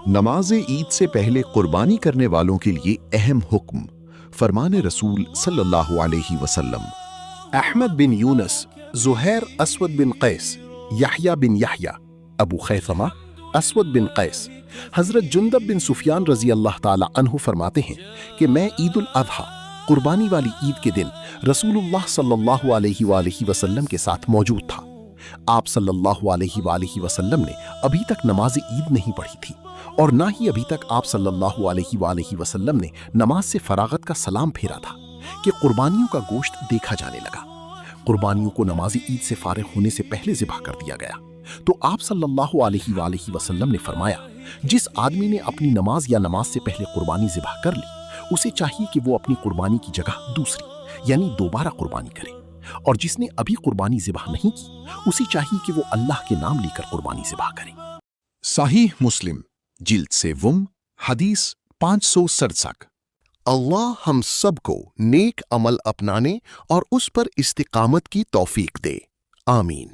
نماز عید سے پہلے قربانی کرنے والوں کے لیے اہم حکم، فرمان رسول صلی اللہ علیہ وسلم۔ احمد بن یونس، زہیر اسود بن قیس، یحییٰ بن یحییٰ، ابو خیثمہ اسود بن قیس، حضرت جندب بن سفیان رضی اللہ تعالی عنہ فرماتے ہیں کہ میں عید الاضحیٰ، قربانی والی عید کے دن رسول اللہ صلی اللہ علیہ وآلہ وسلم کے ساتھ موجود تھا۔ آپ صلی اللہ علیہ وآلہ وسلم نے ابھی تک نماز عید نہیں پڑھی تھی، اور نہ ہی ابھی تک آپ صلی اللہ علیہ وآلہ وسلم نے نماز سے فراغت کا سلام پھیرا تھا کہ قربانیوں کا گوشت دیکھا جانے لگا۔ قربانیوں کو نماز عید سے فارغ ہونے سے پہلے ذبح کر دیا گیا، تو آپ صلی اللہ علیہ وآلہ وسلم نے فرمایا، جس آدمی نے اپنی نماز یا نماز سے پہلے قربانی ذبح کر لی، اسے چاہیے کہ وہ اپنی قربانی کی جگہ دوسری یعنی دوبارہ قربانی کرے، اور جس نے ابھی قربانی ذبح نہیں کی، اسے چاہیے کہ وہ اللہ کے نام لے کر قربانی ذبح کرے۔ صحیح مسلم جلد سوم حدیث 567۔ اللہ ہم سب کو نیک عمل اپنانے اور اس پر استقامت کی توفیق دے، آمین۔